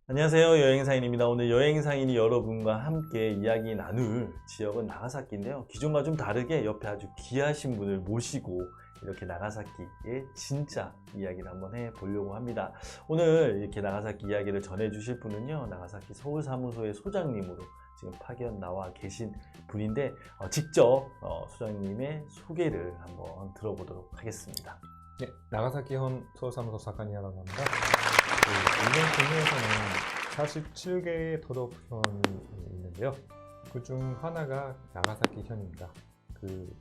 안녕하세요, 여행상인입니다. 오늘 여행상인이 여러분과 함께 이야기 나눌 지역은 나가사키인데요. 기존과 좀 다르게 옆에 아주 귀하신 분을 모시고 이렇게 나가사키의 진짜 이야기를 한번 해보려고 합니다. 오늘 이렇게 나가사키 이야기를 전해주실 분은요, 나가사키 서울사무소의 소장님으로 지금 파견 나와 계신 분인데 직접 소장님의 소개를 한번 들어보도록 하겠습니다. 네, 나가사키현 서울사무소 사카니아라고 합니다. 일본 국내에서는 47개의 도덕현이 있는데요. 그 중 하나가 나가사키현입니다.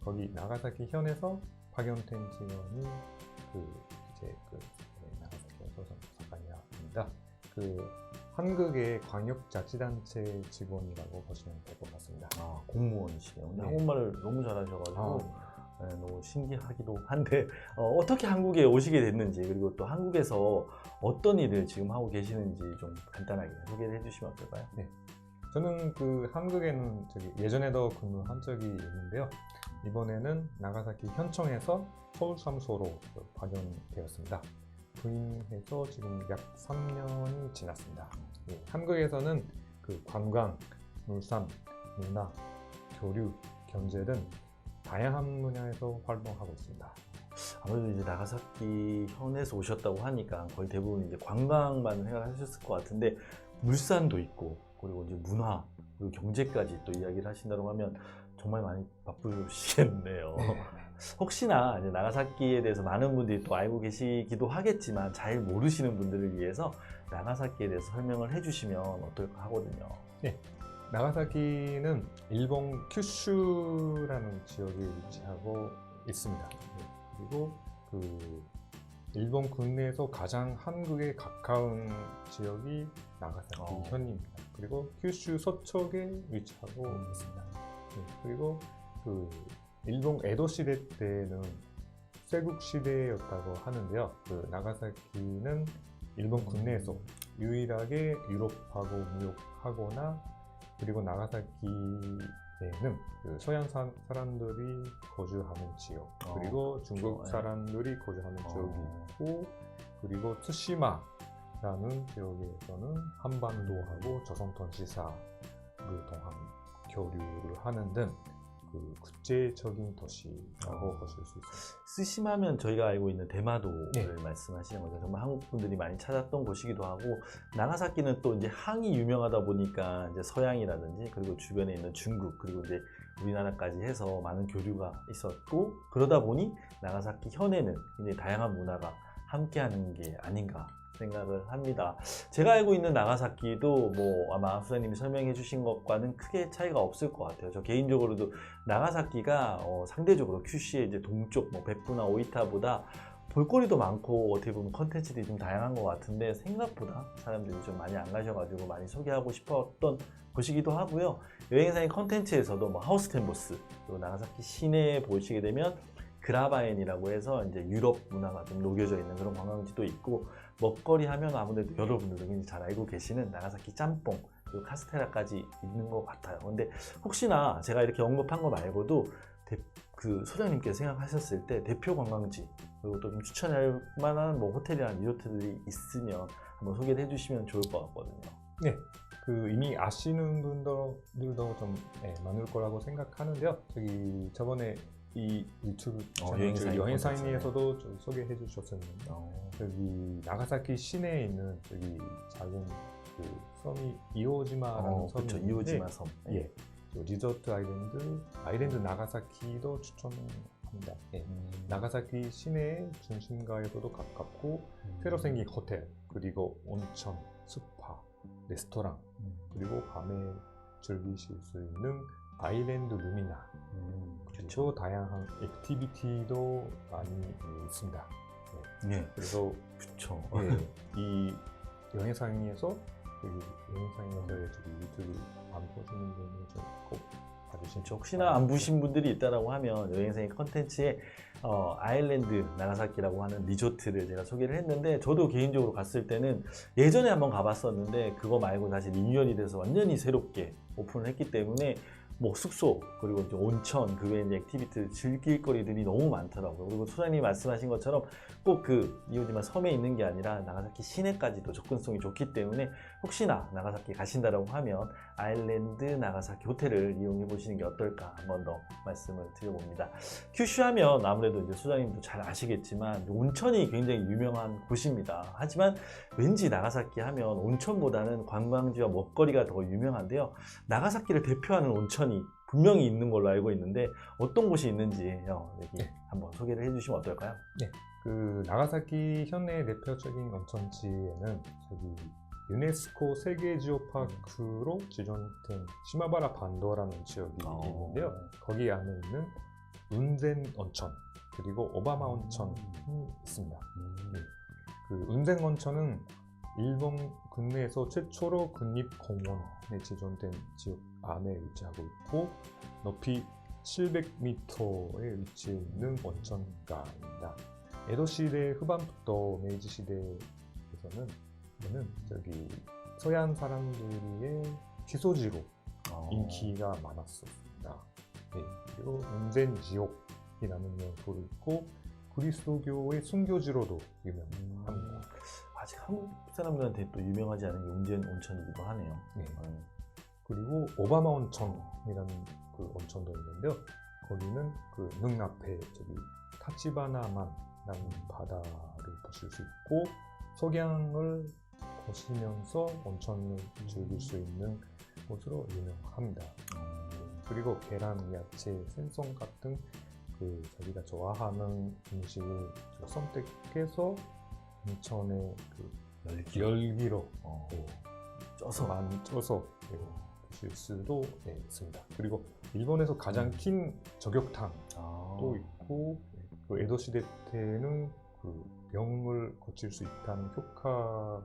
거기 나가사키현에서 파견된 직원이 나가사키현 서울사무소 사카니아입니다. 한국의 광역자치단체 직원이라고 보시면 될 것 같습니다. 아, 공무원이시네요. 네. 한국말을 너무 잘하셔가지고 네, 너무 신기하기도 한데 어떻게 한국에 오시게 됐는지, 그리고 또 한국에서 어떤 일을 지금 하고 계시는지 좀 간단하게 소개를 해주시면 어떨까요? 네, 저는 한국에는 예전에도 근무한 적이 있는데요. 이번에는 나가사키 현청에서 서울사무소로 파견되었습니다. 부임해서 지금 약 3년이 지났습니다. 네, 한국에서는 관광, 물산, 문화, 교류, 경제 등 다양한 분야에서 활동하고 있습니다. 아무래도 이제 나가사키 현에서 오셨다고 하니까 거의 대부분 이제 관광만 생각하셨을 것 같은데, 물산도 있고 그리고 이제 문화 그리고 경제까지 또 이야기를 하신다고 하면 정말 많이 바쁘시겠네요. 네. 혹시나 이제 나가사키에 대해서 많은 분들이 또 알고 계시기도 하겠지만 잘 모르시는 분들을 위해서 나가사키에 대해서 설명을 해주시면 어떨까 하거든요. 네, 나가사키는 일본 큐슈라는 지역에 위치하고 있습니다. 네, 그리고 일본 국내에서 가장 한국에 가까운 지역이 나가사키 현입니다. 그리고 큐슈 서쪽에 위치하고 있습니다. 네, 그리고 일본 에도 시대 때는 쇠국 시대였다고 하는데요. 나가사키는 일본 국내에서 유일하게 유럽하고 무역하거나, 그리고 나가사키에는 서양 사람들이 거주하는 지역, 그리고 중국 그렇죠. 사람들이 거주하는 지역이 있고, 그리고 트시마라는 지역에서는 한반도하고 조선통 시사를 통한 교류를 하는 등 국제적인 도시라고 보실 수 있습니다. 쓰시마면 저희가 알고 있는 대마도를 네. 말씀하시는 거죠. 정말 한국 분들이 많이 찾았던 곳이기도 하고, 나가사키는 또 이제 항이 유명하다 보니까 이제 서양이라든지 그리고 주변에 있는 중국 그리고 이제 우리나라까지 해서 많은 교류가 있었고, 그러다 보니 나가사키 현에는 굉장히 다양한 문화가 함께하는 게 아닌가 생각을 합니다. 제가 알고 있는 나가사키도 아마 수사님이 설명해 주신 것과는 크게 차이가 없을 것 같아요. 저 개인적으로도 나가사키가 상대적으로 큐슈의 이제 동쪽 베푸나 오이타보다 볼거리도 많고 어떻게 보면 컨텐츠들이 좀 다양한 것 같은데, 생각보다 사람들이 좀 많이 안 가셔가지고 많이 소개하고 싶었던 곳이기도 하고요. 여행사인 컨텐츠에서도 하우스텐보스, 그리고 나가사키 시내에 보시게 되면 그라바엔이라고 해서 이제 유럽 문화가 좀 녹여져 있는 그런 관광지도 있고, 먹거리 하면 아무래도 여러분들도 굉장히 잘 알고 계시는 나가사키 짬뽕 그리고 카스테라까지 있는 것 같아요. 근데 혹시나 제가 이렇게 언급한 거 말고도 소장님께서 생각하셨을 때 대표 관광지, 그리고 또 좀 추천할 만한 호텔이나 리조트들이 있으면 한번 소개를 해주시면 좋을 것 같거든요. 네, 이미 아시는 분들도 좀 많을 거라고 생각하는데요. 저번에 이 유튜브 채널 여행사인에서도 좀 소개해 주셨었는데, 여기 나가사키 시내에 있는 작은 섬이 이오지마라는 섬이 그렇죠. 있는데, 이오지마 섬. 예, 리조트 아일랜드 나가사키도 추천합니다. 예. 나가사키 시내 중심가에서도 가깝고, 새로 생긴 호텔, 그리고 온천, 스파, 레스토랑, 그리고 밤에 즐기실 수 있는 아일랜드 루미나, 그리고 다양한 액티비티도 많이 있습니다. 네. 그래서 그렇죠. 이 여행상에서 유튜브 안 보시는 분은 좀 꼭 봐주시죠. 혹시나 안 보신 분들이 있다라고 하면 여행생의 컨텐츠에 아일랜드 나가사키라고 하는 리조트를 제가 소개를 했는데, 저도 개인적으로 갔을 때는 예전에 한번 가봤었는데 그거 말고 다시 리뉴얼이 돼서 완전히 새롭게 오픈을 했기 때문에 숙소 그리고 이제 온천 그 외에 이제 액티비티 즐길 거리들이 너무 많더라고요. 그리고 소장님이 말씀하신 것처럼 꼭 이오지마 섬에 있는 게 아니라 나가사키 시내까지도 접근성이 좋기 때문에 혹시나 나가사키 가신다라고 하면 아일랜드 나가사키 호텔을 이용해 보시는 게 어떨까 한 번 더 말씀을 드려봅니다. 큐슈 하면 아무래도 이제 소장님도 잘 아시겠지만 온천이 굉장히 유명한 곳입니다. 하지만 왠지 나가사키 하면 온천보다는 관광지와 먹거리가 더 유명한데요. 나가사키를 대표하는 온천이 분명히 있는 걸로 알고 있는데 어떤 곳이 있는지 여기 네. 한번 소개를 해주시면 어떨까요? 그 나가사키 현내 대표적인 온천지에는 저기 유네스코 세계 지오파크로 지정된 시마바라 반도라는 지역이 있는데요. 거기 안에 있는 운센 온천 그리고 오바마 온천이 있습니다. 그 운센 온천은 일본 국내에서 최초로 국립공원에 지정된 지역 안에 위치하고 있고 높이 700m에 위치해 있는 온천가입니다. 에도 시대 후반부터 메이지 시대에서는 저기 서양 사람들의 피소지로 인기가 많았습니다. 네, 그리고 운센 지옥이라는 명소도 있고 그리스도교의 순교지로도 유명합니다. 아직 한국 사람들한테 또 유명하지 않은 게 운센 온천이기도 하네요. 네. 그리고 오바마 온천이라는 그 온천도 있는데요. 거기는 그 눈앞에 저기 타치바나만라는 바다를 보실 수 있고 석양을 보시면서 온천을 즐길 수 있는 곳으로 유명합니다. 그리고 계란, 야채, 생선 같은 그 자기가 좋아하는 음식을 선택해서 온천의 그 열기로 쪄서 많이 쪄서 드실 수도 있습니다. 그리고 일본에서 가장 긴 저격탕도 있고 그 에도 시대 때는 그 병을 고칠 수 있다는 효과의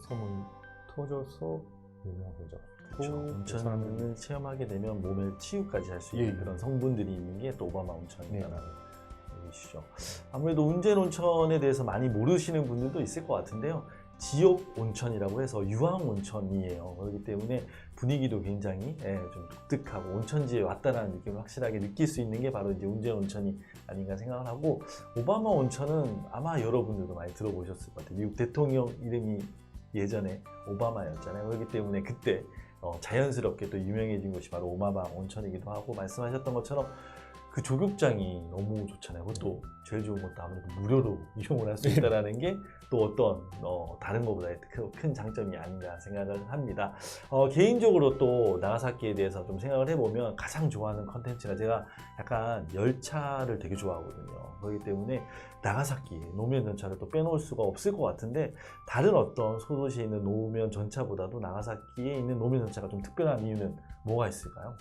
소문이 터져서 유명해졌고 그렇죠. 온천을 체험하게 되면 몸의 치유까지 할 수 있는 그런 성분들이 있는 게 또 오바마 온천이라는 얘기시죠. 아무래도 운센 온천에 대해서 많이 모르시는 분들도 있을 것 같은데요. 지옥 온천이라고 해서 유황 온천이에요. 그렇기 때문에 분위기도 굉장히 좀 독특하고 온천지에 왔다라는 느낌을 확실하게 느낄 수 있는 게 바로 이제 운센 온천이 아닌가 생각을 하고, 오바마 온천은 아마 여러분들도 많이 들어보셨을 것 같아요. 미국 대통령 이름이 예전에 오바마였잖아요. 그렇기 때문에 그때 자연스럽게 또 유명해진 곳이 바로 오바마 온천이기도 하고, 말씀하셨던 것처럼 그 조격장이 너무 좋잖아요. 그것도 제일 좋은 것도 아무래도 무료로 이용을 할 수 있다는 게 또 어떤 다른 것보다 큰 장점이 아닌가 생각을 합니다. 개인적으로 또 나가사키에 대해서 좀 생각을 해보면 가장 좋아하는 컨텐츠가, 제가 약간 열차를 되게 좋아하거든요. 그렇기 때문에 나가사키 노면 전차를 또 빼놓을 수가 없을 것 같은데, 다른 어떤 소도시에 있는 노면 전차보다도 나가사키에 있는 노면 전차가 좀 특별한 이유는 뭐가 있을까요?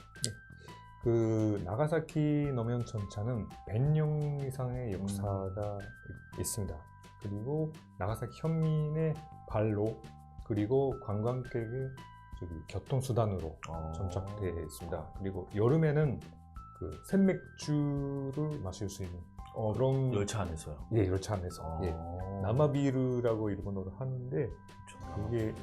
그 나가사키 노면 전차는 100년 이상의 역사가 있습니다. 그리고 나가사키 현민의 발로, 그리고 관광객의 교통수단으로 정착되어 있습니다. 그리고 여름에는 그 샘맥주를 마실 수 있는 그런 열차 안에서요? 예, 열차 안에서. 나마비르라고 일본어로 하는데 그게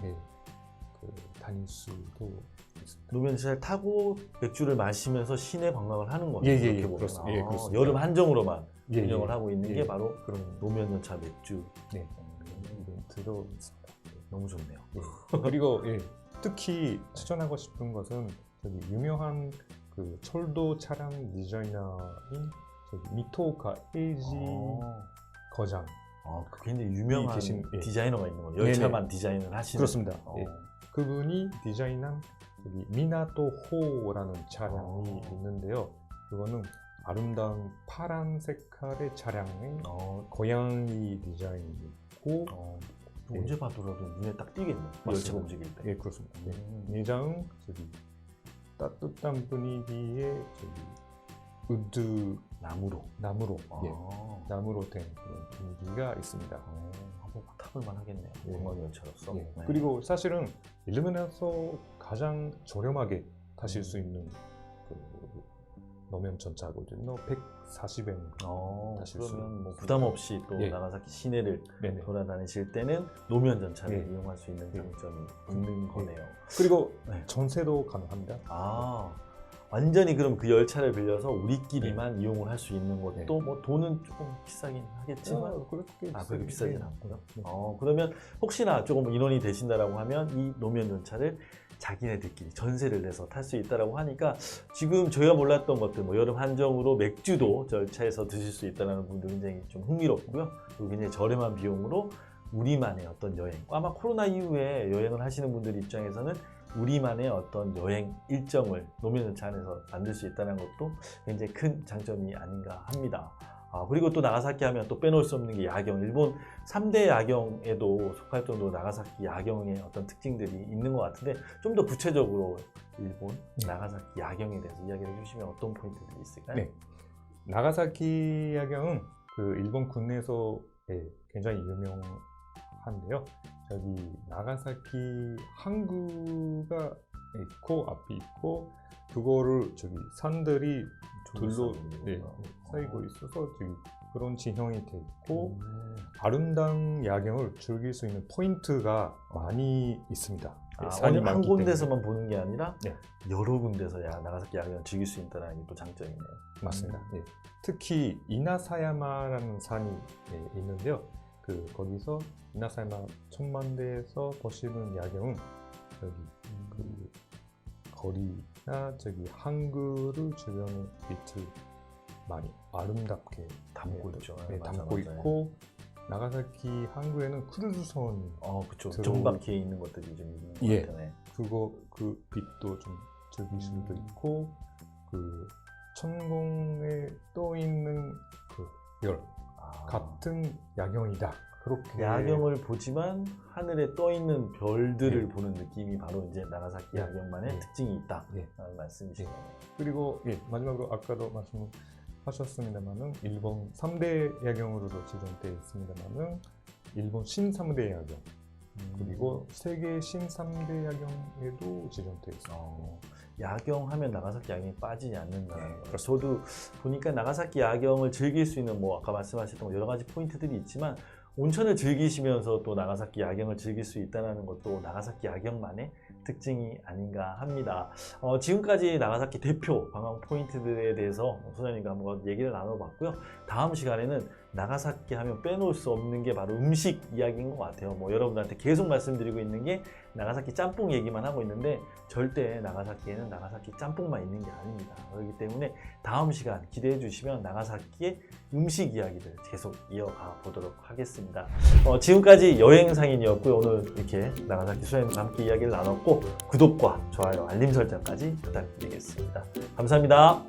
그 다닐 수도 있습니다. 노면차를 타고 맥주를 마시면서 시내 관광을 하는 거죠. 그렇게 보면. 그렇습니다. 그렇습니다. 여름 한정으로만 운영을 하고 있는 게 바로 그런 노면전차 맥주 이벤트도 있습니다. 너무 좋네요. 그리고 특히 추천하고 싶은 것은 저기 유명한 그 철도 차량 디자이너인 미토오카 에이지 거장. 굉장히 유명한 디자이너가 있는 거예요. 열차만 디자인을 하시는. 그렇습니다. 그분이 디자인한 미나토호라는 차량이 있는데요. 그거는 아름다운 파란 색깔의 차량에 고양이 디자인이고 언제 봐도라도 눈에 딱 띄겠네요. 열차가 움직일 때. 네, 그렇습니다. 내장은 따뜻한 분위기의 우드 나무로 나무로 된 그런 분위기가 있습니다. 한번 타볼만 하겠네요. 관광 열차로서. 그리고 사실은 일본에서 가장 저렴하게 타실 수 있는 그 노면 전차거든요. 140엔 타실 수 있는. 부담 없이 또 나가사키 시내를 돌아다니실 때는 노면 전차를 이용할 수 있는 장점이 있는 거네요. 그리고 전세도 가능합니다. 완전히 그럼 그 열차를 빌려서 우리끼리만 이용을 할 수 있는 것도 뭐 돈은 조금 비싸긴 하겠지만 그렇게 비싸진 않고요. 그러면 혹시나 조금 인원이 되신다라고 하면 이 노면 전차를 자기네들끼리 전세를 내서 탈 수 있다라고 하니까 지금 저희가 몰랐던 것들 뭐 여름 한정으로 맥주도 열차에서 드실 수 있다는 분도 굉장히 좀 흥미롭고요. 그리고 굉장히 저렴한 비용으로 우리만의 어떤 여행, 아마 코로나 이후에 여행을 하시는 분들 입장에서는 우리만의 어떤 여행 일정을 노면 전차 안에서 만들 수 있다는 것도 굉장히 큰 장점이 아닌가 합니다. 그리고 또 나가사키 하면 또 빼놓을 수 없는 게 야경. 일본 3대 야경에도 속할 정도로 나가사키 야경의 어떤 특징들이 있는 것 같은데 좀 더 구체적으로 일본 나가사키 야경에 대해서 이야기를 해주시면 어떤 포인트들이 있을까요? 네. 나가사키 야경은 그 일본 국내에서 굉장히 유명한데요. 저기 나가사키 항구가 있고 앞이 있고 그거를 저기 산들이 둘로 쌓이고 있어서 저기 그런 지형이 돼 있고 아름다운 야경을 즐길 수 있는 포인트가 많이 있습니다. 산이 한 군데서만 보는 게 아니라 네. 여러 군데서 나가사키 야경을 즐길 수 있다는 게 또 장점이네요. 맞습니다. 특히 이나사야마라는 산이 있는데요. 거기서 이나사야마 천만대에서 보시는 야경은 저기 그 거리나 저기 항구를 주변에 빛을 많이 아름답게 담고 있죠. 담고 있고 나가사키 항구에는 크루즈선이 그쵸. 정박해 있는 것들이 좀 있는 것 같아요. 그 빛도 좀 즐길 수도 있고 그 천공에 떠 있는 그 별 같은 야경이다. 그렇게 야경을 보지만 하늘에 떠 있는 별들을 보는 느낌이 바로 이제 나가사키 야경만의 특징이 있다라는 말씀이시네요. 그리고 마지막으로 아까도 말씀하셨습니다만은 일본 3대 야경으로도 지정되어 있습니다만은 일본 신 3대 야경 그리고 세계 신 3대 야경에도 지정되어 있습니다. 야경하면 나가사키 야경이 빠지지 않는다는 거예요. 저도 보니까 나가사키 야경을 즐길 수 있는 뭐 아까 말씀하셨던 여러 가지 포인트들이 있지만 온천을 즐기시면서 또 나가사키 야경을 즐길 수 있다는 것도 나가사키 야경만의 특징이 아닌가 합니다. 지금까지 나가사키 대표 관광 포인트들에 대해서 소장님과 한번 얘기를 나눠봤고요. 다음 시간에는 나가사키 하면 빼놓을 수 없는 게 바로 음식 이야기인 것 같아요. 뭐 여러분들한테 계속 말씀드리고 있는 게 나가사키 짬뽕 얘기만 하고 있는데 절대 나가사키에는 나가사키 짬뽕만 있는 게 아닙니다. 그렇기 때문에 다음 시간 기대해 주시면 나가사키의 음식 이야기를 계속 이어가 보도록 하겠습니다. 지금까지 여행상인이었고요. 오늘 이렇게 나가사키 소장님과 함께 이야기를 나눴고 구독과 좋아요, 알림 설정까지 부탁드리겠습니다. 감사합니다.